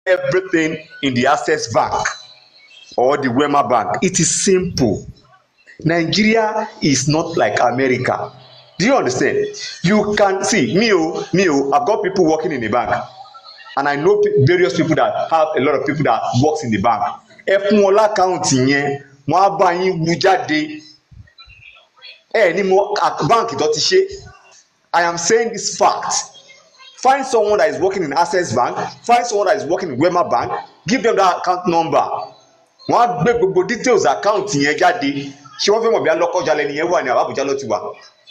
everything in the Access Bank or the Wema Bank. It is simple. Nigeria is not like America. Do you understand? You can see I've got people working in the bank, and I know various people that have a lot of people that works in the bank. Ẹ fún wọn lákàùntì yẹn, wọ́n á bá yín wú jáde. Ẹ ní mo bank tó ti ṣe. I am saying this fact. Find someone that is working in Access Bank, find someone that is working in Wema Bank, give them that account number. Wọ́n á gbé gbogbo details account yẹn jáde. Ṣé wọ́n fẹ́ mọ̀ bí alọ́kọ̀ọ́jà lẹ́ni yẹn wà ní Àbújá ló ti wà?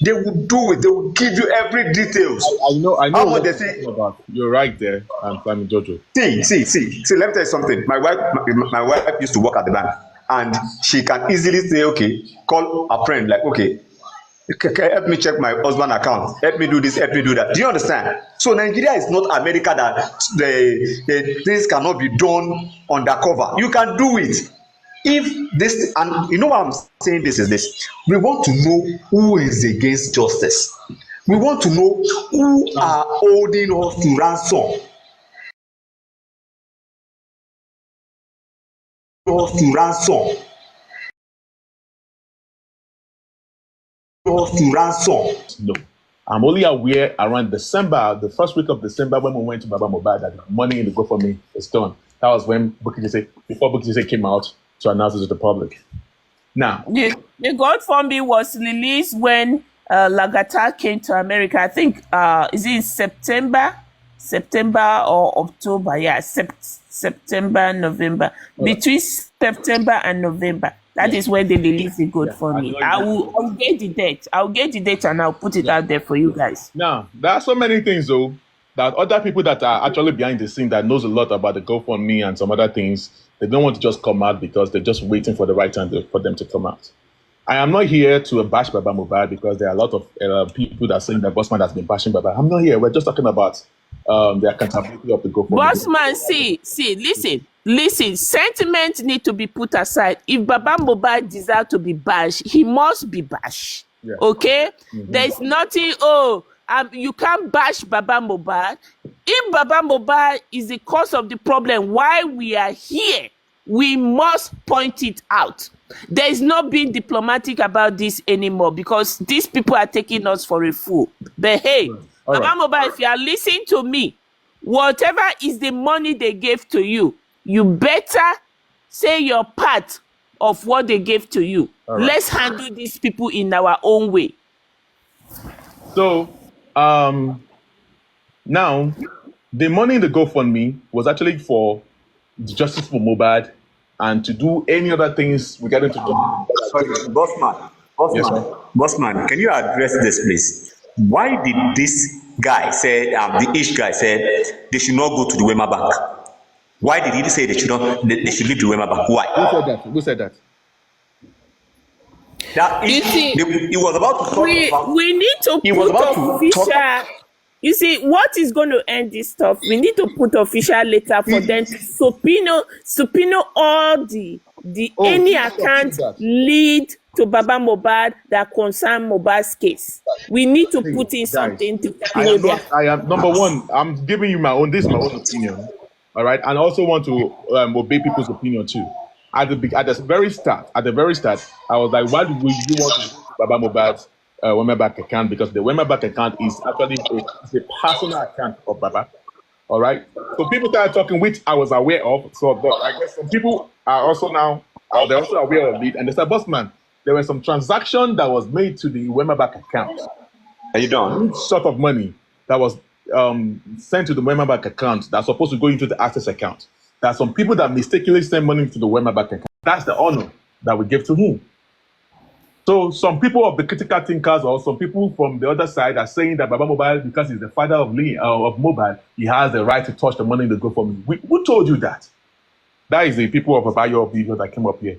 They will do it. They will give you every details. I know How much what they you're say? talking about. You're right there, I'm Jojo. See. Let me tell you something. My wife used to work at the bank, and she can easily say, okay, call a friend, like, okay, help me check my husband account. Help me do this. Help me do that. Do you understand? So Nigeria is not America that the things cannot be done undercover. You can do it. If this, and you know why I'm saying this is this, we want to know who is against justice. We want to know who are holding us to ransom. No. I'm only aware around December, the first week of December, when we went to Baba Mohbad, that the money in the GoFundMe is done. That was when before Bukky Jesse came out to announce it to the public. Now, the GoFundMe was released when Lagata came to America. I think is it September or October? Yeah, September, November. Between September and November. That is when they release the GoFundMe. I'll get the date. I'll get the date and I'll put it out there for you guys. Now, there are so many things though that other people that are actually behind the scene that knows a lot about the GoFundMe and some other things, they don't want to just come out because they're just waiting for the right time for them to come out. I am not here to bash Baba Mohbad because there are a lot of people that are saying that Bossman has been bashing Baba. I'm not here. We're just talking about the accountability of the GoFundMe. Bossman, listen. Sentiment need to be put aside. If Baba Mohbad deserves to be bashed, he must be bashed. Yeah. Okay? Mm-hmm. There is nothing, you can't bash Baba Mohbad. If Baba Mohbad is the cause of the problem, why we are here, we must point it out. There is no being diplomatic about this anymore because these people are taking us for a fool. But hey, Baba Mohbad, if you are listening to me, whatever is the money they gave to you, you better say your part of what they gave to you. Right. Let's handle these people in our own way. So, now, the money in the GoFundMe was actually for the justice for Mohbad and to do any other things we got into. Sorry, Bossman, can you address this, please? Why did this guy say, the Ish guy said, they should not go to the Wema Bank? Why did he say they should leave the Wema Bank? Why? Who said that? He was about to talk. We need to put official. You see, what is going to end this stuff? We need to put official letter for them to subpoena all any account lead to Baba Mohbad that concern Mohbad's case. We need to put in something to I am number one. I'm giving you my own opinion. All right, and I also want to obey people's opinion too. At the very start, I was like, why do you want to Baba Mohbad's Wema Bank account? Because the Wema Bank account is actually a personal account of Baba. All right, so people started talking, which I was aware of. So I guess some people are also now they're also aware of it, and they said, Bossman, there was some transaction that was made to the Wema Bank account. Are you done? Sort of money that was sent to the Wema Bank account that's supposed to go into the Access account. There are some people that mistakenly send money to the Wema Bank account. That's the honor that we give to him. So some people of the critical thinkers or some people from the other side are saying that Baba Mohbad, because he's the father of Mohbad, he has the right to touch the money in the GoFundMe. Who told you that? That is the people of Abayo video that came up here,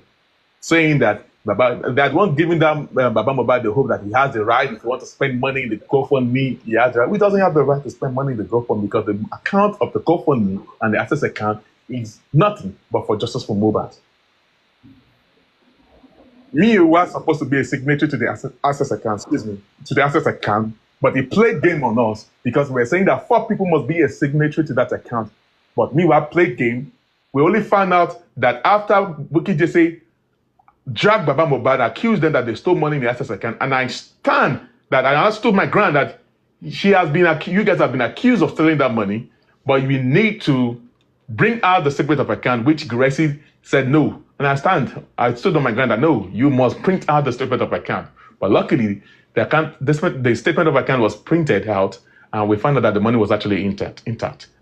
saying that that one giving them Baba Mohbad the hope that he has the right, if he wants to spend money in the GoFundMe, he has the right. He doesn't have the right to spend money in the GoFundMe because the account of the GoFundMe and the Access account is nothing but for justice for Mohbad. You were supposed to be a signatory to the Access account, to the Access account, but he played game on us because we're saying that 4 people must be a signatory to that account. But meanwhile, played game. We only found out that after Bukky Jesse dragged Baba Mohbad, accused them that they stole money in the access account, and I stand that I stood my ground that you guys have been accused of stealing that money, but we need to bring out the statement of account, which Gracie said no. And I stood on my ground that no, you must print out the statement of account. But luckily, the statement of account was printed out, and we found out that the money was actually intact.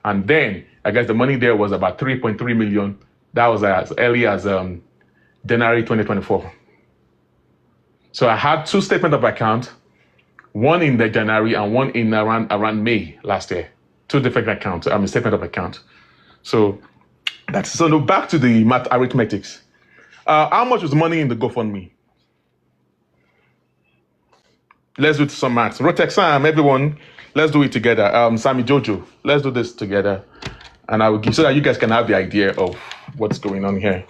And then, I guess the money there was about 3.3 million. That was as early as January 2024. So I had two statements of account, one in the January and one in around May last year. Two different accounts, statement of account. So now back to the math arithmetics. How much was money in the GoFundMe? Let's do some maths. Rotex Sam, everyone, let's do it together. Sammy Jojo, let's do this together. And I will give so that you guys can have the idea of what's going on here.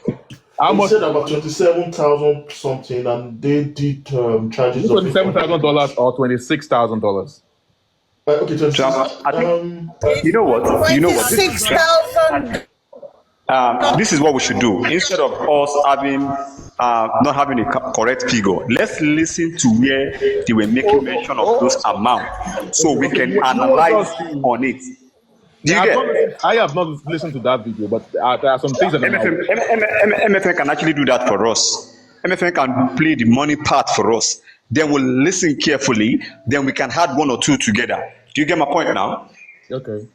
How much? Said about 27,000 something, and they did charges of $27,000 or $26,000. Okay, 26. I think you know what? 26,000. This is what we should do. Instead of us having not having a correct figure, let's listen to where they were making mention of those amounts, so we can analyze on it. I have not listened to that video, but there are some things that MFN can actually do that for us. MFN can play the money part for us. Then we'll listen carefully. Then we can add one or two together. Do you get my point now? Okay.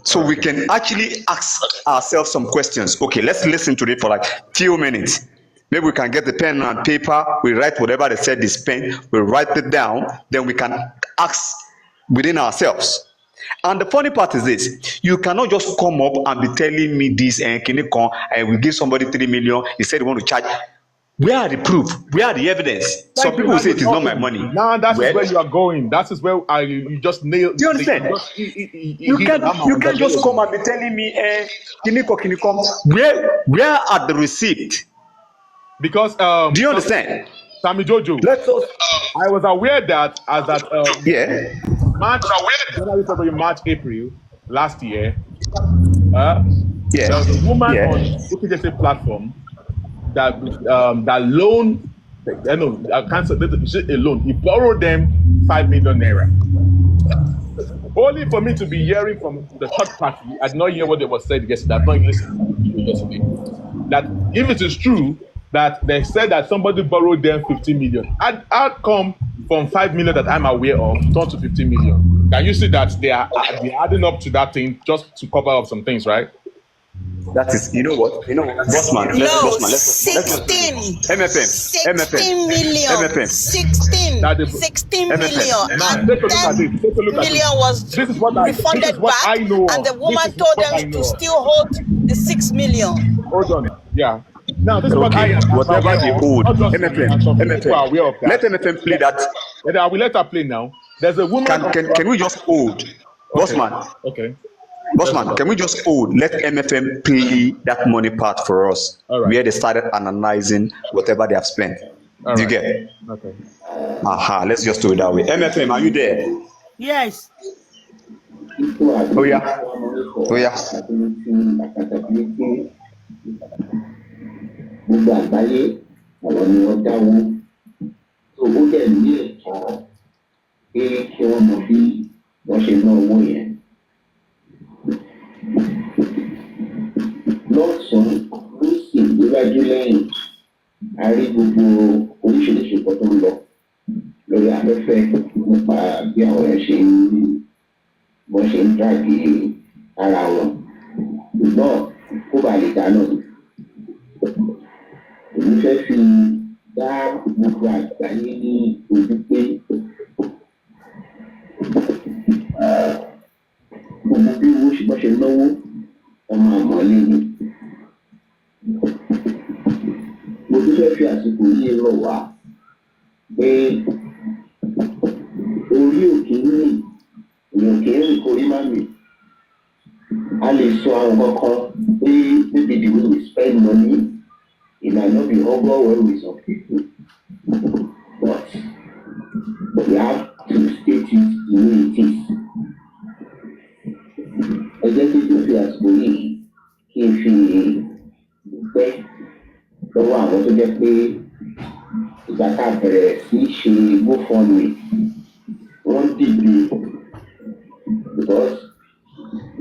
So we can actually ask ourselves some questions. Okay, let's listen to it for like few minutes. Maybe we can get the pen and paper. We write whatever they said they spent. We write it down. Then we can ask within ourselves. And the funny part is this: you cannot just come up and be telling me this and can you come and we give somebody 3 million. He said he want to charge. Where are the proof? Where are the evidence? Some people will say it is not my money. No, that's where you are going. That is where you just nailed. Do you understand? You can't just come and be telling me, can you come? Where are the receipt? Because do you understand? Sammy Jojo, I was aware that January, February, March, April last year, there was a woman on UKJC platform that loan, I can't say a loan. He borrowed them 5 million naira. Only for me to be hearing from the third party, I did not hear what they were said yesterday. I've not listened yesterday. That if it is true that they said that somebody borrowed them 15 million, I'd come from 5 million that I'm aware of, turn to 15 million. Can you see that they are adding up to that thing just to cover up some things, right? That is, you know what, Bossman. Let's 16 MFM. 16 million. 16 Now, million. And take a look 10 at it. Take a look at million it. was This is what I know. and the woman told them to still hold the 6 million. Hold on. Yeah. Now, this is what I am. Whatever they hold. MFM. Let MFM play that. I will let her play now. There's a woman. Can we just hold? Bossman. Okay. Bossman, can we just hold? Let MFM play that money part for us, where they started analyzing whatever they have spent. Do you get it? Okay. Let's just do it that way. MFM, are you there? Yes. Oh yeah. Gbogbo àgbáyé àwọn ni wọ́n dáwó tó ó dẹ̀ ní ẹ̀tọ́ pé kí wọ́n mọ bí wọ́n ṣe ná owó yẹn. Lọ́sàn-án ló sì gbéwájú lẹ́yìn a rí gbogbo oríṣiríṣi nǹkan tó ń lọ lórí afẹ́fẹ́ nípa bí àwọn ẹ̀ ṣe ń dàgé ara wọn. Ṣùgbọ́n kó bàa lè dáná ni. Èmi fẹ́ fi dá gbogbo àgbáyé ní ojú pé gbogbo bí owó ṣe bá ṣe náwó ọmọ àmọ́lé ni. Mo tún fẹ́ fi àsìkò yìí rọ̀ wá pé orí òkè ń rìn èèyàn kì í rìn kórí má mi. A lè sọ àwọn kankan pé maybe the way we spend money. It might not be humble when we some people, but we have to state it the way it is. Executive affairs believe kí n fi dúpẹ́ lọ́wọ́ àwọn tó jẹ́ pé ìgbà tá a bẹ̀rẹ̀ sí ṣe GoFundMe wọ́n dìde because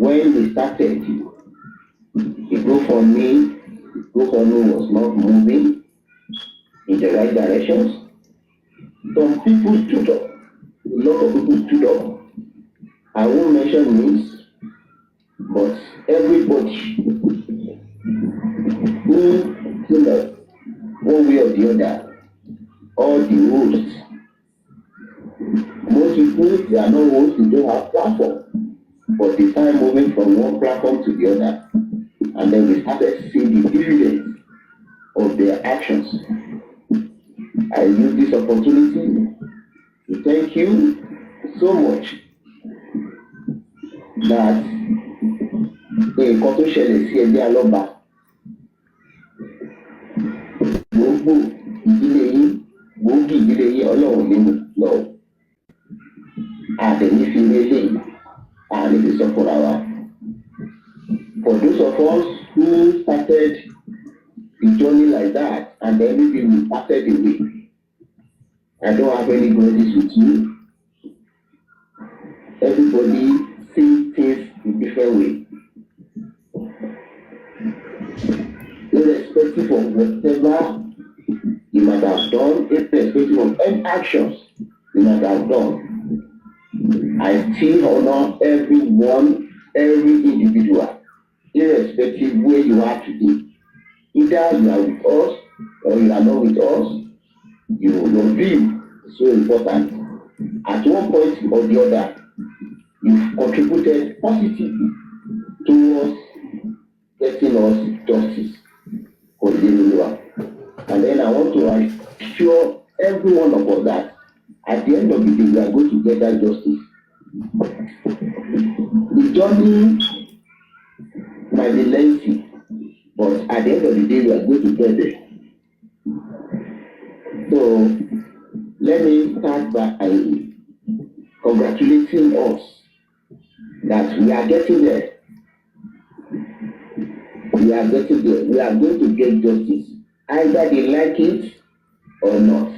when we started the GoFundMe was not moving in the right directions. Some people stood up. A lot of people stood up. I won't mention names, but everybody who feel that one way or the other, all the hosts, most people they are not hosts, they don't have platform, but they start moving from one platform to the other, and then we started seeing the dividends of their actions. I use this opportunity to thank you so much that nǹkan tó ṣẹlẹ̀ sí ẹgbẹ́ Aloba gbogbo ìdílé yín gbòógì ìdílé yín Ọlọ́run nínú lọ àtẹ̀yìn fi lélẹ̀ àárín fi sọ fúnra wa. For those of us who started the journey like that and then maybe we parted the way, I don't have any grudges with you. Everybody sees things in different way. Irrespective of whatever you might have done, irrespective of any actions you might have done, I still honor everyone, every individual, irrespective where you are today. Either you are with us or you are not with us, your view is so important. At one point or the other, you've contributed positively towards getting us justice for the Aloba. And then I want to assure every one of us that at the end of the day, we are going to get that justice. The journey might be lengthy, but at the end of the day, we are going to get there. So let me start by congratulating us that we are getting there. We are getting there. We are going to get justice, either they like it or not.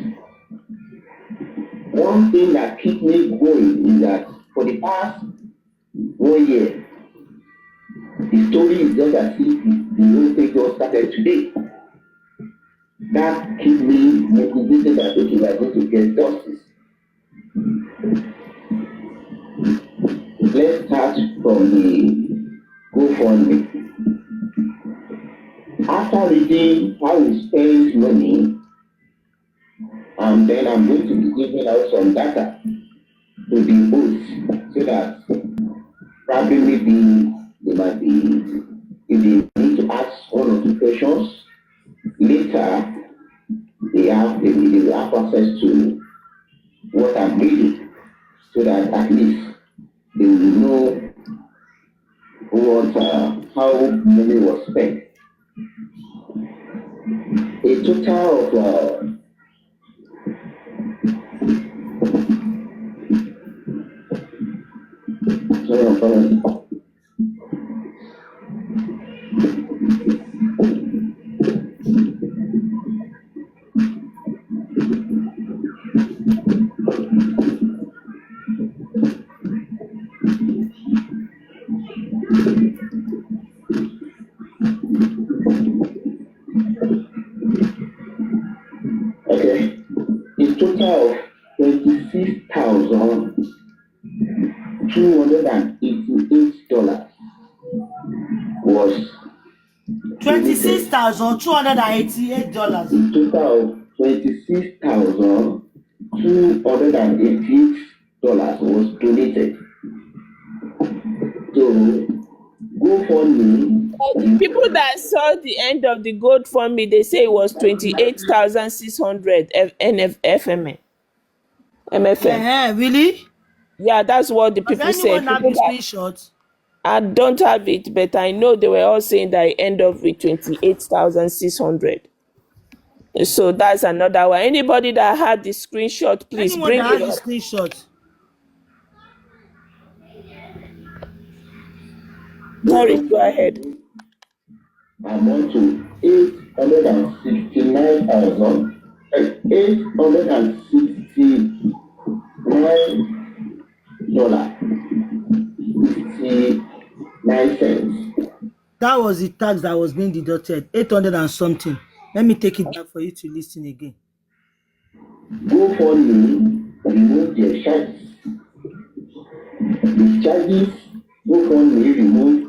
One thing that keeps me going is that for the past 1 year, the story is just as if the whole thing just started today. That keeps me motivated that okay, we are going to get justice. Let's start from the GoFundMe. After reading how we spend money, and then I'm going to be giving out some data to the hosts so that probably maybe they might be, if they need to ask 1 or 2 questions, later they will have access to what I'm reading so that at least they will know what how money was spent. A total of okay, a total of $26,288 was $26,288. a total of $26,288 was donated. So GoFundMe. The people that saw the end of the GoFundMe, they say it was 28,600 FMN. MFM. Really? Yeah, that's what the Does people said. anyone have the screenshot? I don't have it, but I know they were all saying that it end up with 28,600. So that's another one. Anybody that had the screenshot, please Anyone bring that it has up. the screenshot? Sorry, go ahead. amount to $869,869.69. That was the tax that was being deducted, 800 and something. Let me take it back for you to listen again. GoFundMe removed their charges. The charges GoFundMe removed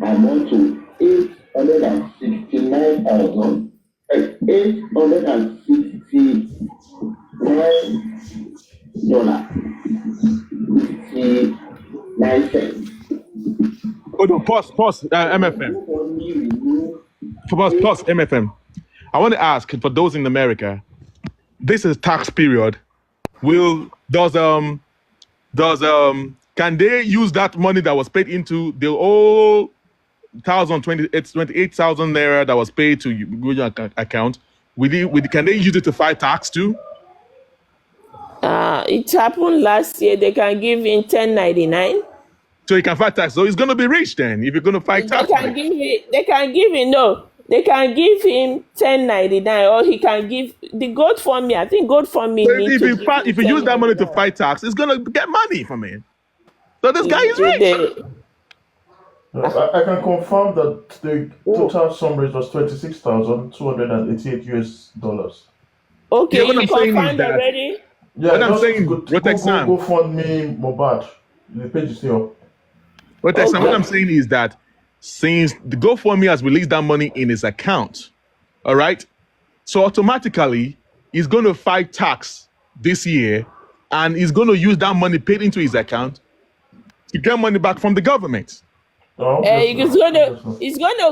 amount to $869,869.69. Hold on, pause, MFM. Pause, MFM. I want to ask for those in America, this is tax period. Can they use that money that was paid into the old 28,000 naira that was paid to your account? Can they use it to fight tax too? It happened last year. They can give in 1099. So he can fight tax. So he's going to be rich then if you're going to fight tax. They can give him 1099, or he can give the GoFundMe. I think GoFundMe. So if you use that money to fight tax, it's going to get money from it. So this guy is rich. I can confirm that the total sum raised was $26,288. Okay, what you I'm saying is confirmed that- already? Yeah, What I'm just saying, go fund me Mobad. The page is still up. What I'm saying is that since the GoFundMe has released that money in his account, all right, so automatically he's going to fight tax this year, and he's going to use that money paid into his account to get money back from the government. He's gonna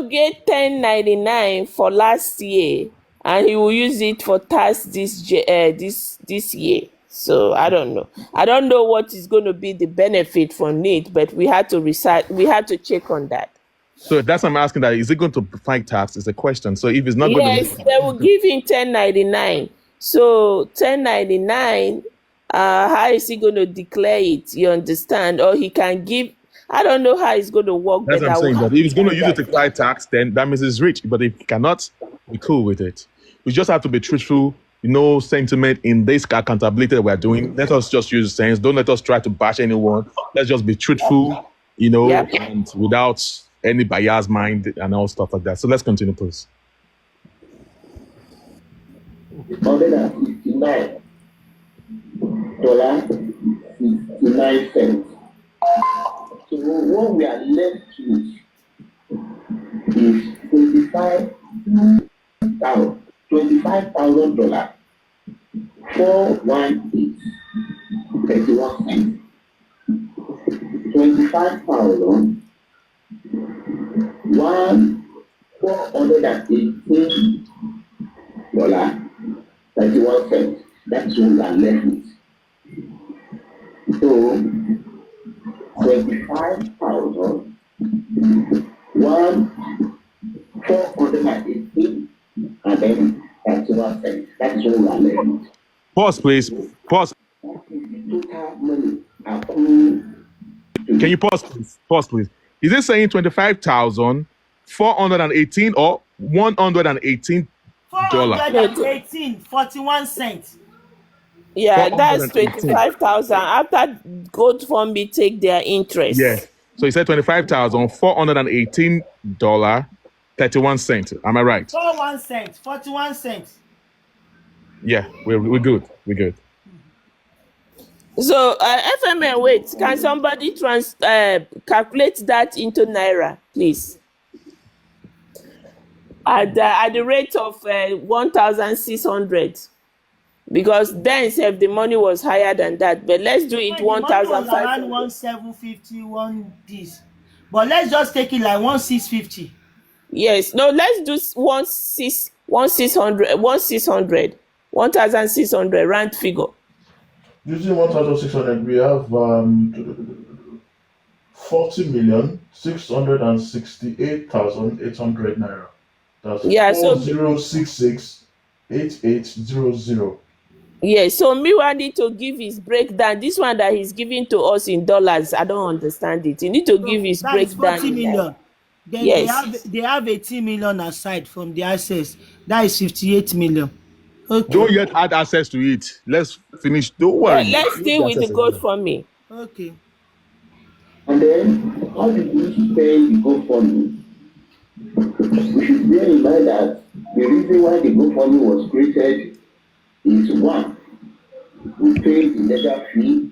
get 1099 for last year, and he will use it for tax this year. So I don't know. I don't know what is going to be the benefit from it, but we had to check on that. So that's what I'm asking. That is it going to fight tax? Is the question. So if it's not going to, they will give him 1099. So 1099. How is he going to declare it? You understand? Or he can give. I don't know how it's going to work. That's what I'm saying. But if he's going to use it to fight tax, then that means he's rich. But if he cannot, we're cool with it. We just have to be truthful. No sentiment in this accountability that we're doing. Let us just use sense. Don't let us try to bash anyone. Let's just be truthful, and without any biased mind and all stuff like that. So let's continue, please. $169.69. So what we are left with is $25,000. $418.31. $418.31. That's what we are left with. So 25,418 and then 31 cents. That's what we are left with. Pause, please. Pause. That is the total money accrued. Can you pause, please? Pause, please. Is it saying 25,418 or $118? 418, 41 cents. Yeah, that's 25,000 after GoFundMe take their interest. Yeah. So he said $25,418.31. Am I right? 41 cents, 41 cents. Yeah, we're good. We're good. So FMN, wait, can somebody calculate that into naira, please? At the rate of 1,600. Because then if the money was higher than that, but let's do it 1,500. Around 1,750, one this. But let's just take it like 1,650. Yes, no, let's do 1,600, 1,600 round figure. Using 1,600, we have 40,668,800 naira. That's 40668800. Yeah, so Miwa need to give his breakdown. This one that he's giving to us in dollars, I don't understand it. You need to give his breakdown. 40 million. Then Yes. they have 18 million aside from the access. That is 58 million. Okay. Don't yet add access to it. Let's finish. Don't worry. Let's Leave deal the with the access alone. GoFundMe. Okay. And then, how did we spend the GoFundMe? We should bear in mind that the reason why the GoFundMe was created is one, we paid the legal fee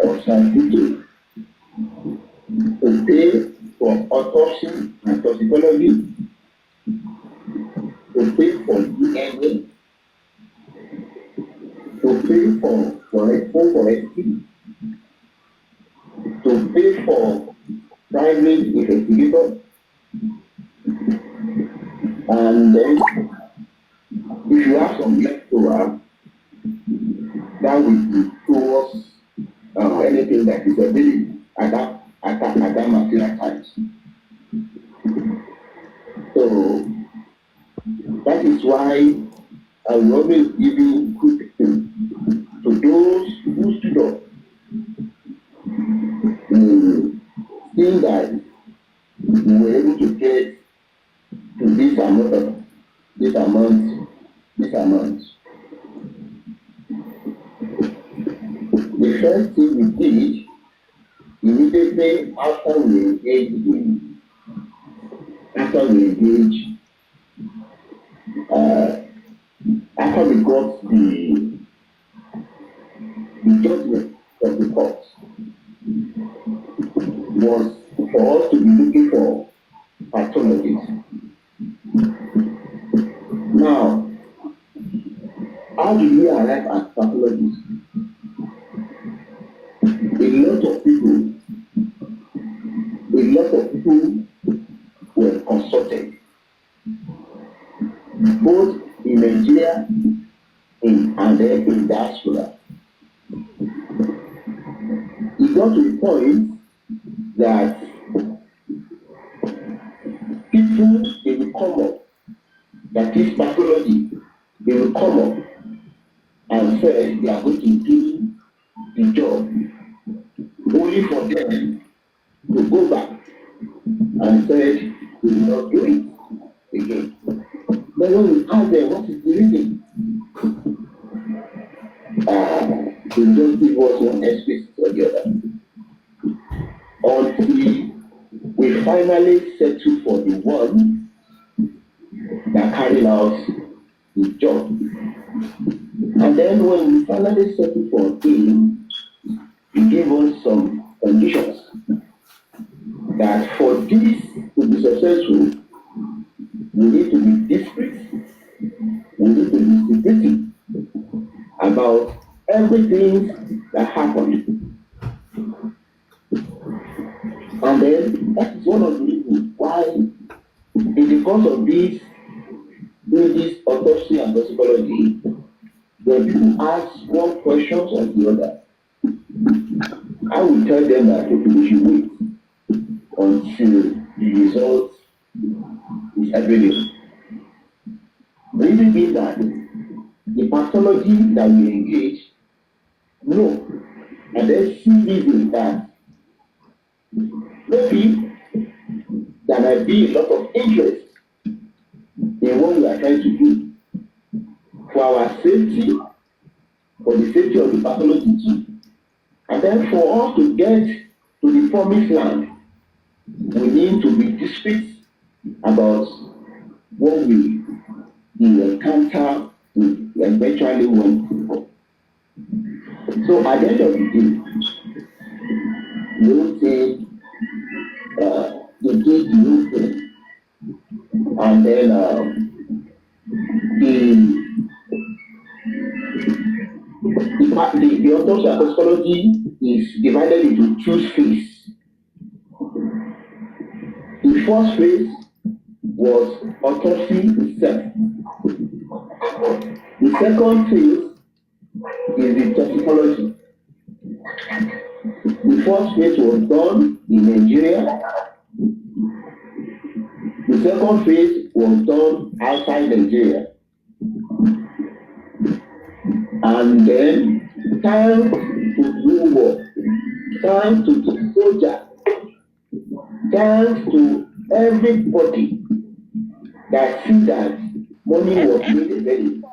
of certificate to pay for autopsy and toxicology, to pay for DNA, to pay for forensic, to pay for private investigator, and then if you have some leftover, that will be towards anything that is available at that material times. So that is why I will always give you good to those who stood up, seeing that we were able to get to this amount. The first thing we did immediately after we engaged, after we got the judgment of the court, was for us to be looking for pathologists. Now, how did we arrive at pathologists? A lot of people were consulted, both in Nigeria and then in diaspora. It got to the point that people, they will come up, that is pathology, they will come up and say they are going to do the job, only for them to go back and say we will not do it again. Then when we ask them what is the reason, they just give us one excuse or the other. Until we finally settle for the one that carried out the job. And then when we finally settled for him, he gave us some conditions that for this to be successful, we need to be discreet, we need to be secretive about everything that happened. And then that is one of the reasons why, in the course of this, doing this autopsy and toxicology, when people ask one question or the other, I will tell them that okay, we should wait until the result is available. Reason being that the pathology that we engage, no, and then see reason that maybe there might be a lot of interest in what we are trying to do for our safety, for the safety of the pathology too. And then for us to get to the promised land, we need to be discreet about what we encounter we eventually went for. So at the end of the day, we will say they did the new thing, and then the autopsy and toxicology is divided into two phases. The first phase was autopsy itself. The second phase is the toxicology. The first phase was done in Nigeria. The second phase was done outside Nigeria. And then time to do work, time to be soldier Thanks to everybody that see that money was made available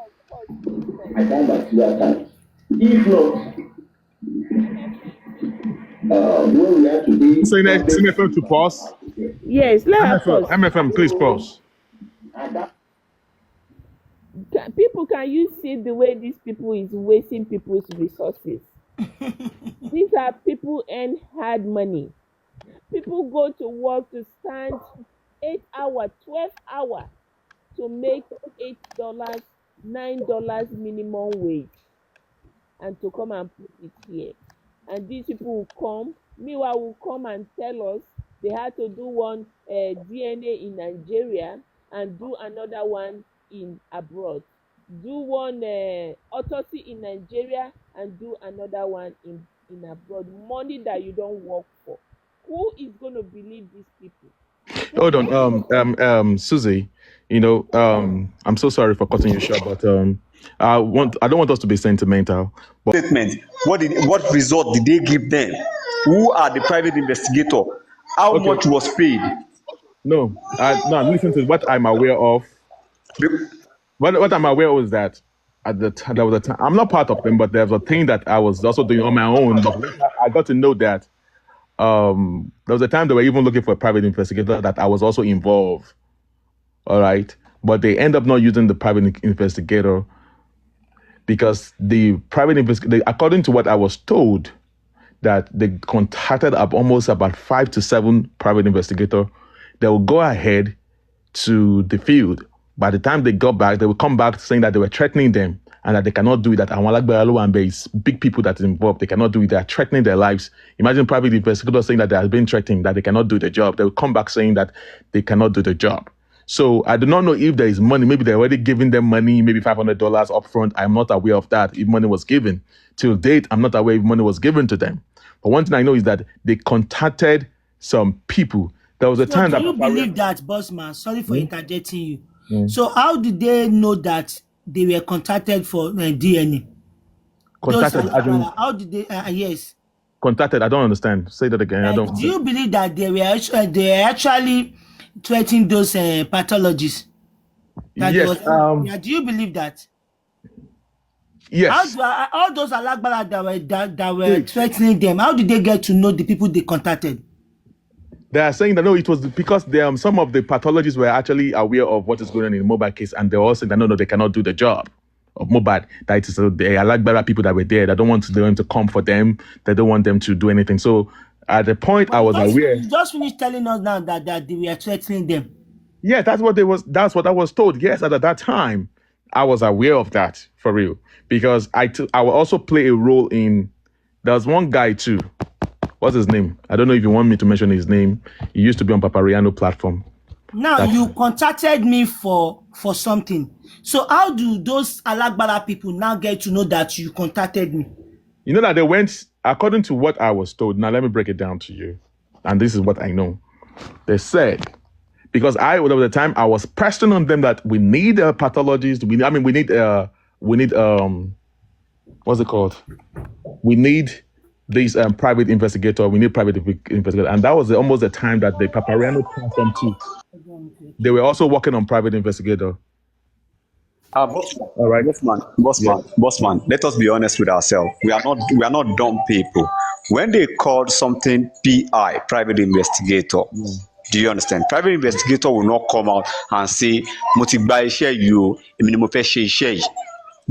at that material time. If not, where we are today, So MFM to pause. Yes, let her pause. MFM, please pause. People, can you see the way these people is wasting people's resources? These are people earn hard money. People go to work to stand 8 hours, 12 hours to make $8, $9 minimum wage, and to come and put it here. And these people will come, meanwhile will come and tell us they had to do one DNA in Nigeria and do another one in abroad. Do one autopsy in Nigeria and do another one in abroad. Money that you don't work for. Who is going to believe these people? Hold on, Susie. I'm so sorry for cutting you short, but I don't want us to be sentimental. But Statement. What result did they give them? Who are the private investigator? How Okay. much was paid? no, I'm listening to what I'm aware of. What I'm aware of is that at the time there was a time, I'm not part of them, but there was a thing that I was also doing on my own. But later I got to know that there was a time they were even looking for a private investigator that I was also involved. All right, but they end up not using the private investigator because the private investigator, according to what I was told, that they contacted up almost about 5 to 7 private investigators. They will go ahead to the field. By the time they got back, they will come back saying that they were threatening them and that they cannot do it. That Aloba and base big people that is involved, they cannot do it. They are threatening their lives. Imagine private investigators saying that they have been threatened, that they cannot do the job. They will come back saying that they cannot do the job. So I do not know if there is money. Maybe they're already giving them money, maybe $500 upfront. I'm not aware of that. If money was given till date, I'm not aware if money was given to them. But one thing I know is that they contacted some people. There was a time Do that you believe that, Bossman? Sorry for interjecting you. So how did they know that they were contacted for DNA? contacted. How did they? Yes. Contacted. I don't understand. Say that again. I Like, don't. do you believe that they were actually threatening those pathologists? That Yes. do you believe that? Yes. All those Alagbara that were threatening them, how did they get to know the people they contacted? They are saying that no, it was because some of the pathologists were actually aware of what is going on in the mobile case, and they all saying that no, they cannot do the job of mobile. That it is the Alagbara people that were there. They don't want them to come for them. They don't want them to do anything. So at the point I was aware. You just finished telling us now that they were threatening them. Yeah, that's what I was told. Yes, at that time, I was aware of that for real because I will also play a role in. There was one guy too. What's his name? I don't know if you want me to mention his name. He used to be on Papariano platform. Now you contacted me for something. So how do those Alagbara people now get to know that you contacted me? You know that they went according to what I was told. Now let me break it down to you, and this is what I know. They said. Because there was a time I was pressing on them that we need a pathologist. We need what's it called? We need this private investigator. We need private investigator, and that was almost the time that the Papariano platform too. They were also working on private investigator. Bossman, All right, Bossman. Let us be honest with ourselves. We are not dumb people. When they called something PI, private investigator. Do you understand? Private investigator will not come out and say,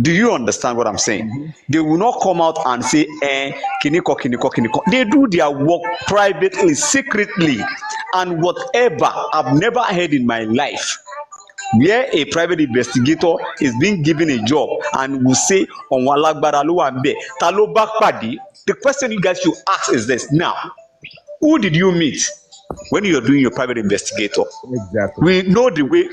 do you understand what I'm saying? They will not come out and say, kiniko. They do their work privately, secretly, and whatever I've never heard in my life where a private investigator is being given a job and will say, the question you guys should ask is this: now, who did you meet when you're doing your private investigator? Exactly. We know the way.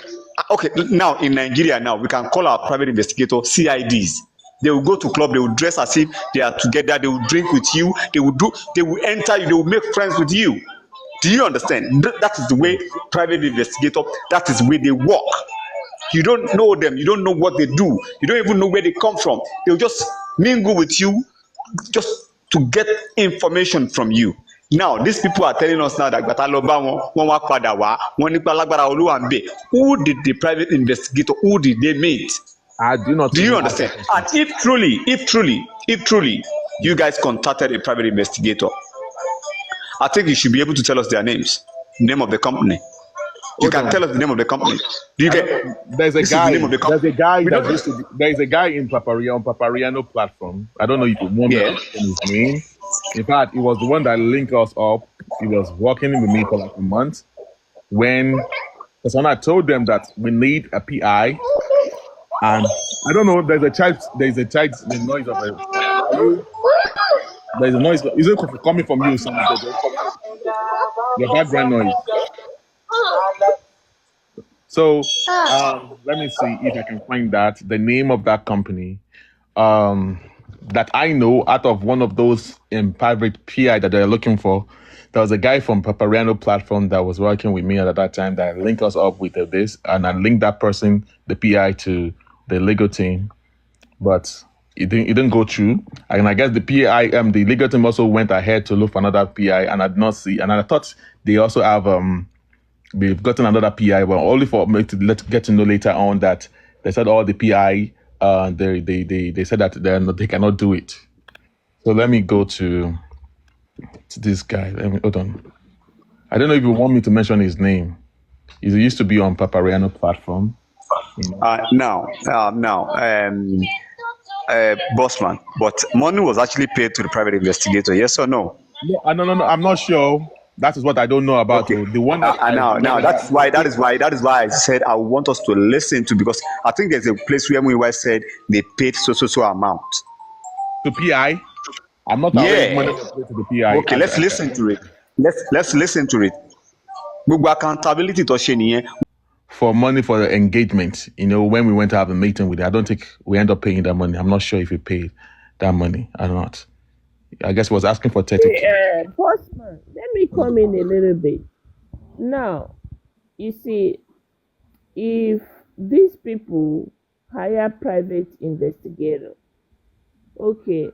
Okay, now in Nigeria, now we can call our private investigator CIDs. They will go to club, they will dress as if they are together, they will drink with you, they will enter you, they will make friends with you. Do you understand? That is the way private investigator, that is the way they work. You don't know them, you don't know what they do, you don't even know where they come from. They'll just mingle with you just to get information from you. Now these people are telling us now that gbàtà lọ bá wọn wá padà wá wọn nípa alágbára olúwa ń bẹ. Who did the private investigator, who did they meet? I do not. Do you understand? And if truly you guys contacted a private investigator, I think you should be able to tell us their names, name of the company. You can tell us the name of the company. Do you get? There's a guy. There's a guy We that don't- used to. There is a guy in on Papariano platform. I don't know if you want Yeah. his name. In fact, it was the one that linked us up. He was working with me for like a month. Because when I told them that we need a PI, and I don't know, there's a child. The noise of a. There's a noise. Is it coming from you? Your background noise. So let me see if I can find the name of that company that I know out of one of those in private PI that they're looking for. There was a guy from Papariano platform that was working with me at that time that linked us up with this, and I linked that person, the PI, to the legal team, but it didn't go through. And I guess the PI, the legal team also went ahead to look for another PI, and I did not see. And I thought they also have we've gotten another PI, but only for me to get to know later on that they said all the PI, they said that they cannot do it. So let me go to this guy. Hold on. I don't know if you want me to mention his name. He used to be on Papariano platform. Bossman, but money was actually paid to the private investigator, yes or no? No, I'm not sure. That is what I don't know about. Okay. The one that now that is why I said I want us to listen to, because I think there's a place where we said they paid so amount to PI. I'm not yeah. money to the PI. Okay, let's listen to it. Let's listen to it. Accountability to ṣe for money for the engagement. When we went to have a meeting with it, I don't think we end up paying that money. I'm not sure if we paid that money or not. I guess he was asking for 30. Postman, let me come in a little bit. Now, you see, if these people hire private investigator, okay,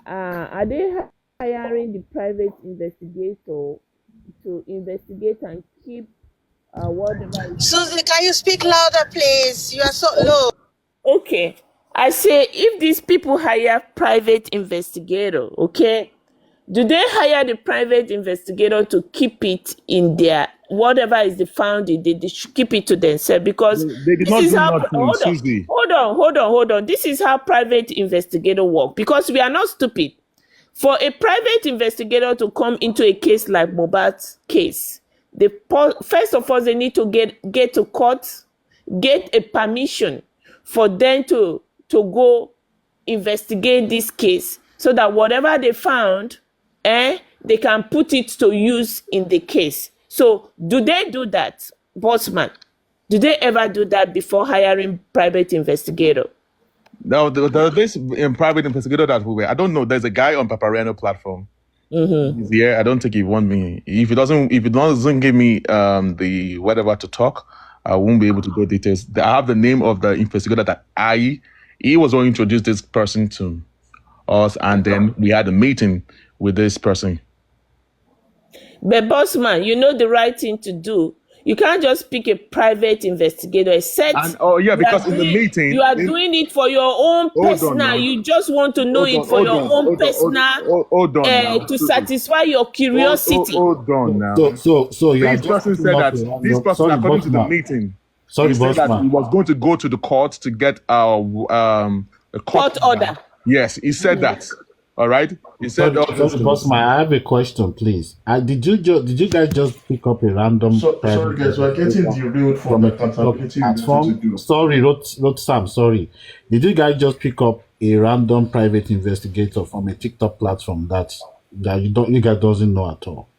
are they hiring the private investigator to investigate and keep whatever? Susie, can you speak louder, please? You are so low. Okay, I say if these people hire private investigator, okay, do they hire the private investigator to keep it in their whatever is the founding? They should keep it to themselves, because they did not do nothing, Susie. Hold on. This is how private investigator work, because we are not stupid. For a private investigator to come into a case like Mohbad's case, first of all, they need to get to court, get a permission for them to go investigate this case, so that whatever they found, they can put it to use in the case. So do they do that, Bossman? Do they ever do that before hiring private investigator? No, this private investigator that we were. I don't know. There's a guy on Papariano platform. Mm-hmm. He's here. I don't think he want me. If it doesn't give me the whatever to talk, I won't be able to go details. I have the name of the investigator that he was going to introduce this person to us, and then we had a meeting with this person. But Bossman, you know the right thing to do. You can't just pick a private investigator, except because in the meeting you are doing it for your own personal. You just want to know it for your own personal, to satisfy your curiosity. Hold on now. So this person said that this person, according to the meeting, he said that he was going to go to the court to get a court order. Yes, he said that. All right. He said, Bossman, I have a question, please. Did you guys just pick up a random? Sorry, guys, we're getting derailed from the accountability platform. Sorry, wrote Sam. Sorry. Did you guys just pick up a random private investigator from a TikTok platform that you guys doesn't know at all?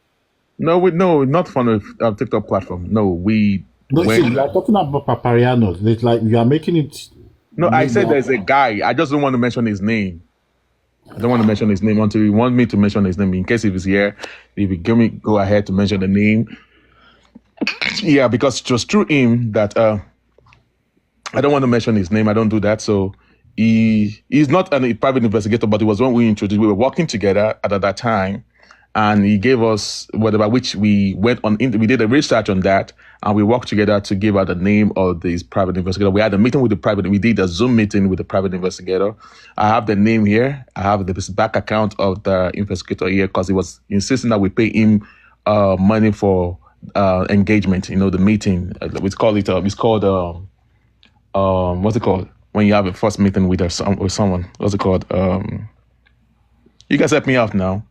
No, not from a TikTok platform. No, we. No, see, you are talking about Papariano. It's like you are making it. No, I said there's a guy. I just don't want to mention his name. I don't want to mention his name until you want me to mention his name. In case if he's here, if you go ahead to mention the name. Yeah, because it was through him that I don't want to mention his name. I don't do that. So he's not a private investigator, but it was when we introduced. We were working together at that time, and he gave us whatever, which we went on. We did a research on that, and we worked together to give out the name of this private investigator. We had a meeting with the private. We did a Zoom meeting with the private investigator. I have the name here. I have the back account of the investigator here because he was insisting that we pay him money for engagement. You know, the meeting. We call it. It's called. What's it called when you have a first meeting with someone? What's it called? You guys help me out now.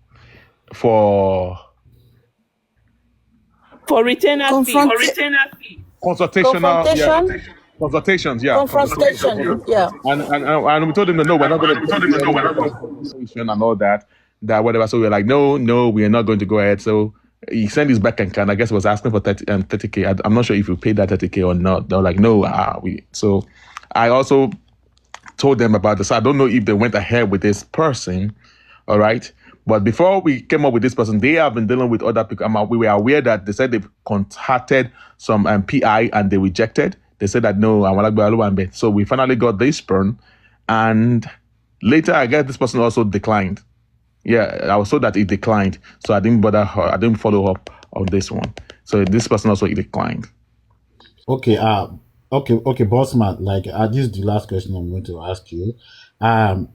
For retainer fee. Consultational, Confrontation? yeah. Consultations, yeah. Confrontation, yeah. And we told him that no, we're not going to consultation and all that whatever. So we were like, no, we are not going to go ahead. So he sent his back account. I guess he was asking for 30K. I'm not sure if you paid that 30K or not. They were like, no, So I also told them about this. I don't know if they went ahead with this person, all right? But before we came up with this person, they have been dealing with other people. We were aware that they said they've contacted some PI and they rejected. They said that no, I want to go Aloba. So we finally got this person, and later I guess this person also declined. Yeah, I was told that he declined, so I didn't bother her. I didn't follow up on this one. So this person also declined. Okay, Bossman. Like, this is the last question I'm going to ask you.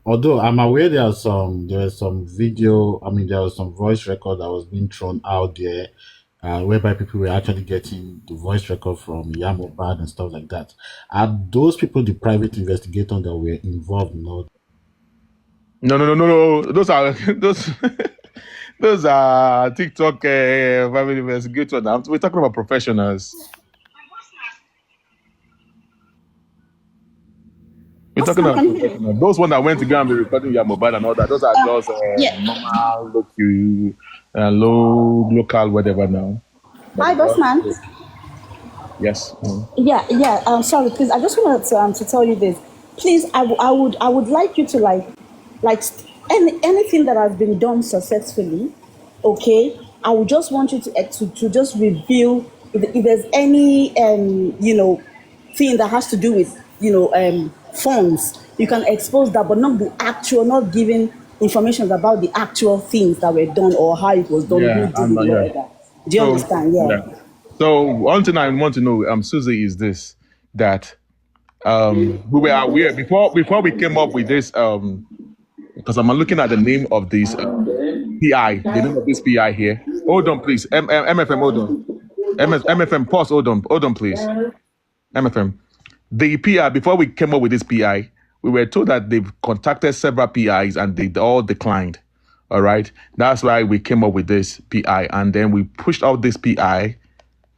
Although I'm aware there was some video. I mean, there was some voice record that was being thrown out there, whereby people were actually getting the voice record from Yamobad and stuff like that. Are those people the private investigators that were involved in all? No. Those are those are TikTok private investigators. Now we're talking about professionals. We're talking about professionals. Those ones that went to go and be recording your mobile and all that. Those are just normal, local, whatever now. Hi, Bossman. Yes. Yeah. Sorry, please. I just wanted to tell you this. Please, I would like you to like anything that has been done successfully. Okay, I would just want you to just reveal if there's any thing that has to do with funds. You can expose that, but not giving information about the actual things that were done or how it was done. Yeah, Do you understand? Yeah. So one thing I want to know, Susie, is this, that we were aware before we came up with this, because I'm looking at the name of this PI, the name of this PI here. Hold on, please. MFM, hold on. MFM, pause, hold on, please. MFM. The PI, before we came up with this PI, we were told that they've contacted several PIs and they all declined. All right. That's why we came up with this PI, and then we pushed out this PI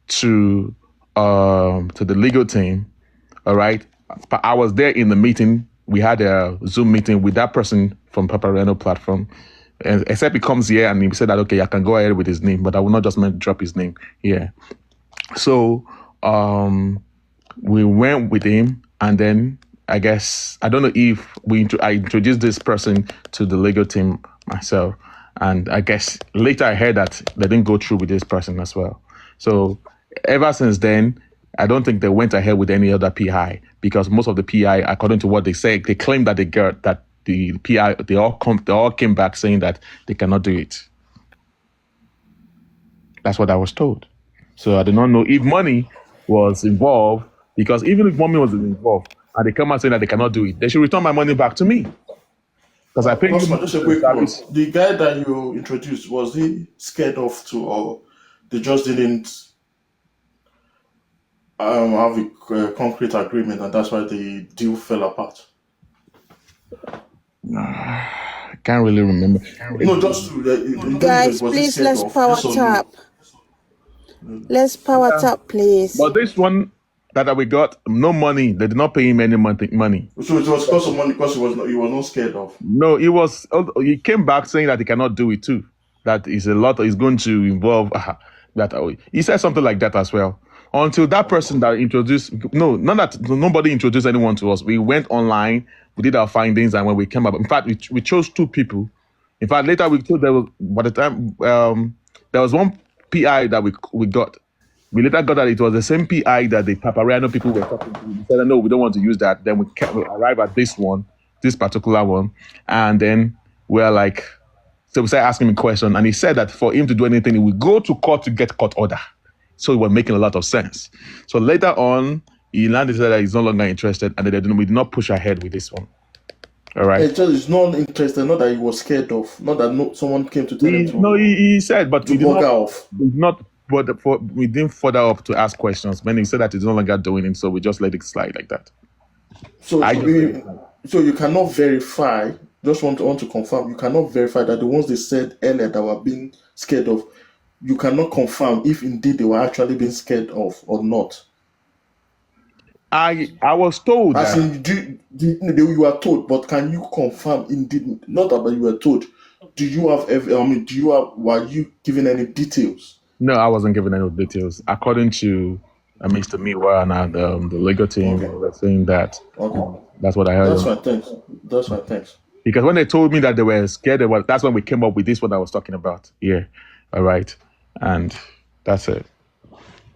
to the legal team. All right. I was there in the meeting. We had a Zoom meeting with that person from Papareno platform. And except he comes here and he said that, okay, I can go ahead with his name, but I will not just drop his name here. So we went with him, and then I guess, I don't know if I introduced this person to the legal team myself. And I guess later I heard that they didn't go through with this person as well. So ever since then, I don't think they went ahead with any other PI, because most of the PI, according to what they say, they claim that that the PI, they all came back saying that they cannot do it. That's what I was told. So I do not know if money was involved, because even if money was involved and they come out saying that they cannot do it, they should return my money back to me. Because I paid. Just a quick one. The guy that you introduced, was he scared off too, or they just didn't have a concrete agreement, and that's why the deal fell apart? I can't really remember. No, just Guys, please, let's power tap. Let's power tap, please. But this one that we got, no money. They did not pay him any money. So it was because of money, because he was not scared of. No, he came back saying that he cannot do it too. That is a lot. Is going to involve that. He said something like that as well. Until that person that introduced, nobody introduced anyone to us. We went online, we did our findings, and when we came up, in fact, we chose 2 people. In fact, later we told by the time there was one PI that we got. We later got that it was the same PI that the Papareno people were talking to. We said, no, we don't want to use that. Then we arrived at this particular one, and then we're like, So we started asking him a question, and he said that for him to do anything, he would go to court to get court order. So it was making a lot of sense. So later on, he landed that he's no longer interested, and we did not push ahead with this one. All right. It's just he's not interested, not that he was scared of, not that someone came to tell him to. No, he said, but we didn't further up to ask questions. When he said that he's no longer doing it, so we just let it slide like that. So you cannot verify. Just want to confirm. You cannot verify that the ones they said earlier that were being scared of, you cannot confirm if indeed they were actually being scared of or not. I was told as in you were told, but can you confirm indeed? Not that you were told. Were you given any details? No, I wasn't given any details. According to Mr. Miwa and the legal team, were saying that. Okay. That's what I heard. That's fine. Thanks. Because when they told me that they were scared, that's when we came up with this one I was talking about. Yeah. All right. And that's it.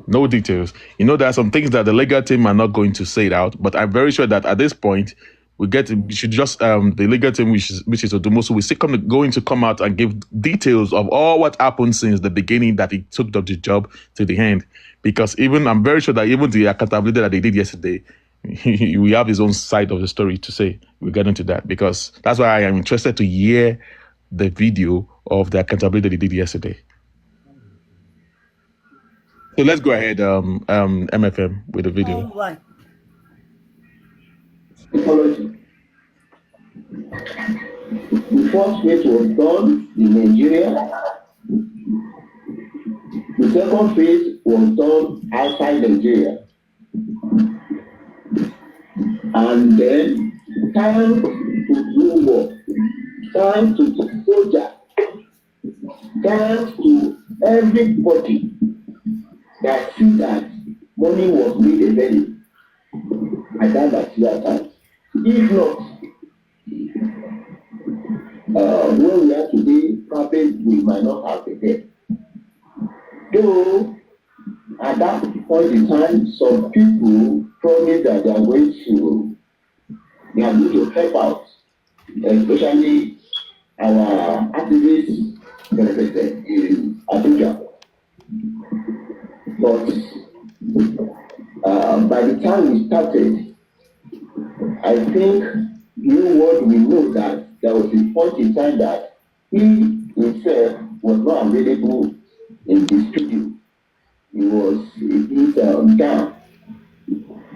No details. There are some things that the legal team are not going to say it out, but I'm very sure that at this point, we should just the legal team, which is Odumosu, we're still going to come out and give details of all what happened since the beginning that he took the job to the end. Because I'm very sure that even the accountability that they did yesterday, we have his own side of the story to say. We'll get into that, because that's why I am interested to hear the video of the accountability that he did yesterday. So let's go ahead, MFM, with the video. The first phase was done in Nigeria. The second phase was done outside Nigeria. And then time to do work, time to the soldier, time to everybody that see that money was made available at that particular time. If not, where we are today, probably we might not have been there. Though at that point in time, some people promised that they are going to help out, especially our activists in Abuja. But by the time we started, I think we know that there was a point in time that he himself was not available in the studio. He was down.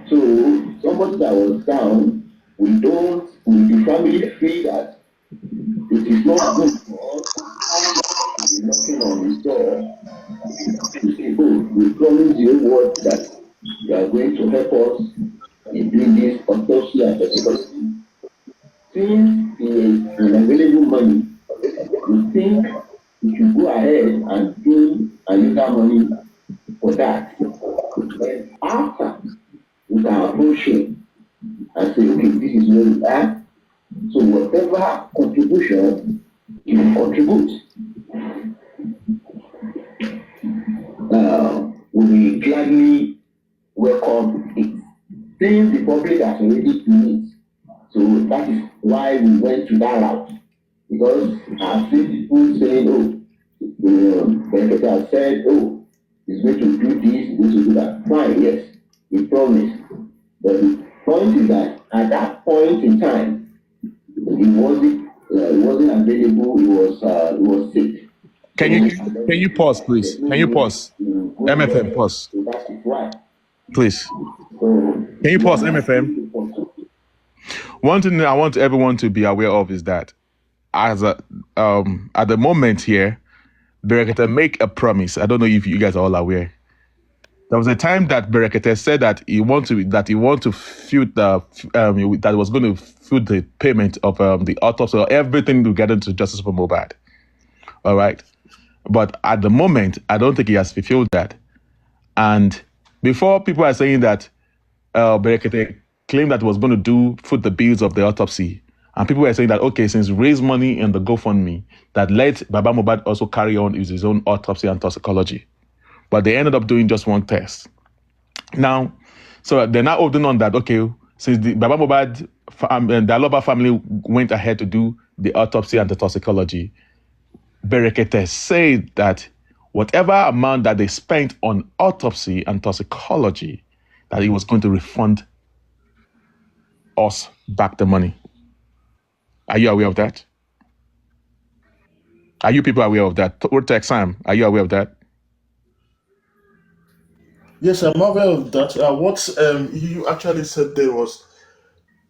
So somebody that was down, the family feel that it is not good for us to be knocking on his door to say, we promise you what that you are going to help us in doing this autopsy and technology. Since he is unavailable money, we think we should go ahead and do and use that money for that. And after we can approach him and say, okay, this is where we are. So whatever contribution you contribute, we will gladly welcome it. Since the public has already done it, so that is why we went to that route. Because I've seen people saying, the benefactor has said, he's going to do this, he's going to do that. Fine, yes, he promised. But the point is that at that point in time, he wasn't available, he was sick. Can you pause, please? Can you pause? MFM, pause. So that's right. Please. Can you pause, MFM? One thing I want everyone to be aware of is that at the moment here, Berekete make a promise. I don't know if you guys are all aware. There was a time that Berekete said that he want to fill that was going to fill the payment of the autopsy or everything together to justice for Mohbad. All right. But at the moment, I don't think he has fulfilled that. And before, people are saying that Berekete claimed that he was going to foot the bills of the autopsy. And people were saying that, okay, since raise money in the GoFundMe, that let Baba Mohbad also carry on with his own autopsy and toxicology. But they ended up doing just one test. Now, so they're now holding on that, okay, since the Baba Mohbad and the Aloba family went ahead to do the autopsy and the toxicology, Berekete said that whatever amount that they spent on autopsy and toxicology, that he was going to refund us back the money. Are you aware of that? Are you people aware of that? Sam, are you aware of that? Yes, I'm aware of that. What you actually said there was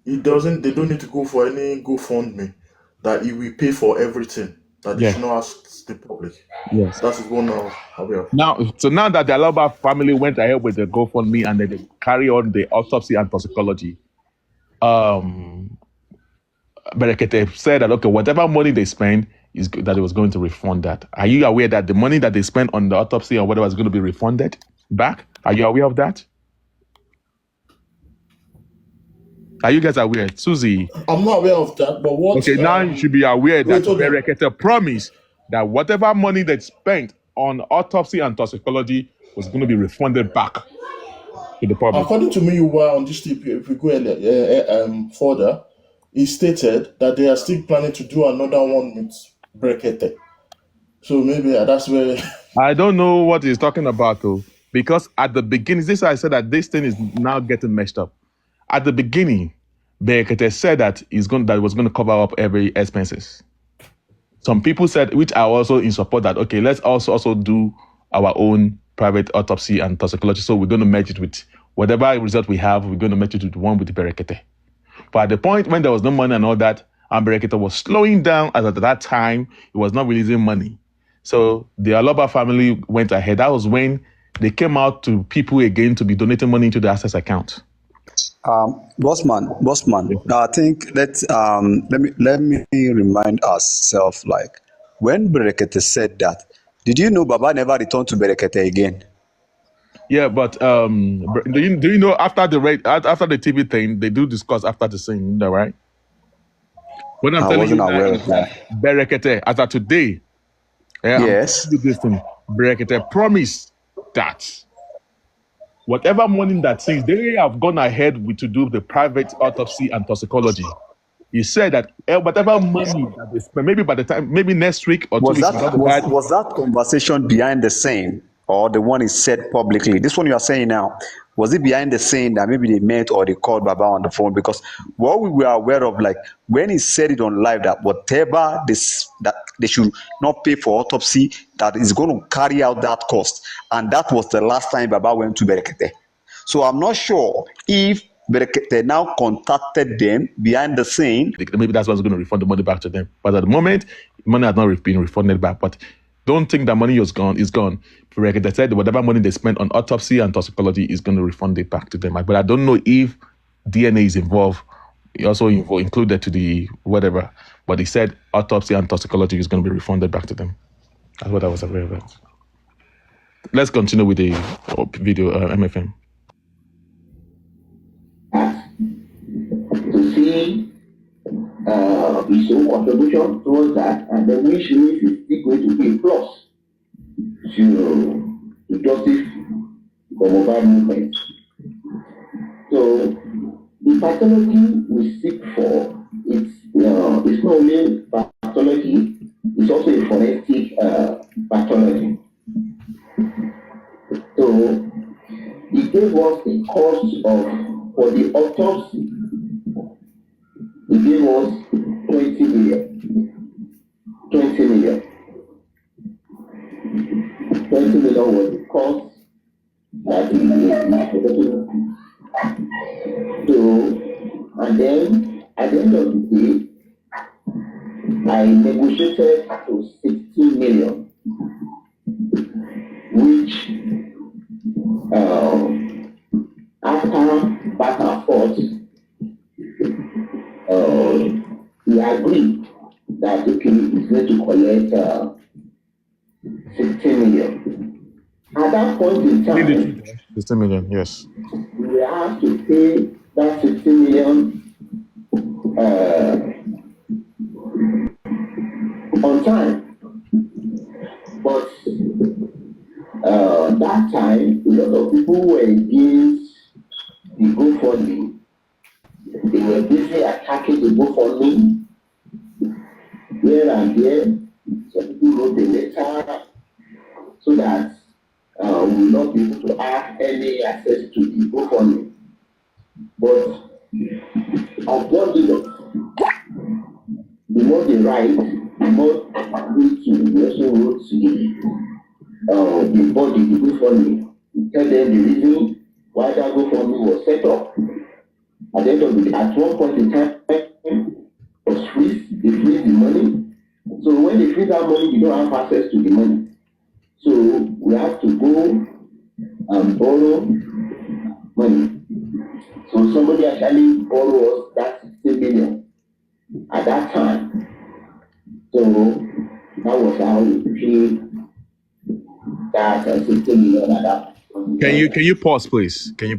they don't need to go for any GoFundMe, that he will pay for everything, that they Yes. should not ask the public. Yes. That is one I'm aware of. Now that the Aloba family went ahead with the GoFundMe and they carry on the autopsy and toxicology, Berekete said that, okay, whatever money they spend that it was going to refund that. Are you aware that the money that they spent on the autopsy or whatever is going to be refunded back? Are you aware of that? Are you guys aware? Susie? I'm not aware of that, but what... Okay, now you should be aware that hold on. Berekete promised that whatever money they spent on autopsy and toxicology was going to be refunded back to the public. According to me, you were on this tip, if we go further, he stated that they are still planning to do another one with Berekete. So maybe that's where... I don't know what he's talking about, though, because at the beginning, this I said that this thing is now getting messed up. At the beginning, Berekete said that it was going to cover up every expenses. Some people said, which are also in support, that okay, let's also do our own private autopsy and toxicology. So we're going to merge it with whatever result we have. We're going to merge it with one with Berekete. But at the point when there was no money and all that, and Berekete was slowing down, as at that time, it was not releasing money. So the Aloba family went ahead. That was when they came out to people again to be donating money into the access account. Bossman. I think let me remind ourselves, like, when Berekete said that, did you know Baba never returned to Berekete again? Yeah, but do you know after the TV thing, they do discuss after the scene, right? When I'm telling you aware of that. Berekete, as of today, yes, this thing, Berekete promised that whatever money that since they have gone ahead to do the private autopsy and toxicology, he said that whatever money that they spend, maybe by the time, maybe next week or 2 weeks, was that conversation behind the scene, or the one he said publicly? This one you are saying now, was it behind the scene that maybe they met or they called Baba on the phone? Because what we were aware of, like when he said it on live, that whatever that they should not pay for autopsy, that is going to carry out that cost, and that was the last time Baba went to Berekete. So I'm not sure if Berekete now contacted them behind the scene. Maybe that's what's going to refund the money back to them. But at the moment, money has not been refunded back. But don't think that money is gone. Berekete said whatever money they spent on autopsy and toxicology is going to refund it back to them. But I don't know if DNA is involved. Also included to the whatever. But he said autopsy and toxicology is going to be refunded back to them. That's what I was aware of it. Let's continue with the video, MFM. To see his own contribution towards that, and then which means is still going to be a plus to justice for mobile movement. So the pathology we seek for, it's not only pathology, it's also a forensic pathology. So it gave us a cost for the autopsy. It gave us 20 million. 20 million. 20 million was the cost that he gave. So, and then at the end of the day, I negotiated to 16 million, which after back and forth, we agreed that okay, it's going to collect 16 million. At that point in time, 16 million, yes. We have to pay that 16 million on time. But that time, a lot of people were against the GoFundMe. They were busy attacking the GoFundMe here and there. Some people who wrote the letter so that we will not be able to have any access to the GoFundMe. But I've done it. The more they write, the more we also wrote to the body, the GoFundMe, to tell them the reason why that GoFundMe was set up. At the end of the day, at one point in time, it was freeze, they freeze the money. So when they freeze that money, you don't have access to the money. So we have to go and borrow money. So somebody actually borrowed us that 60 million at that time. So that was how we paid that 60 million at that point. Can you pause, please? Can you?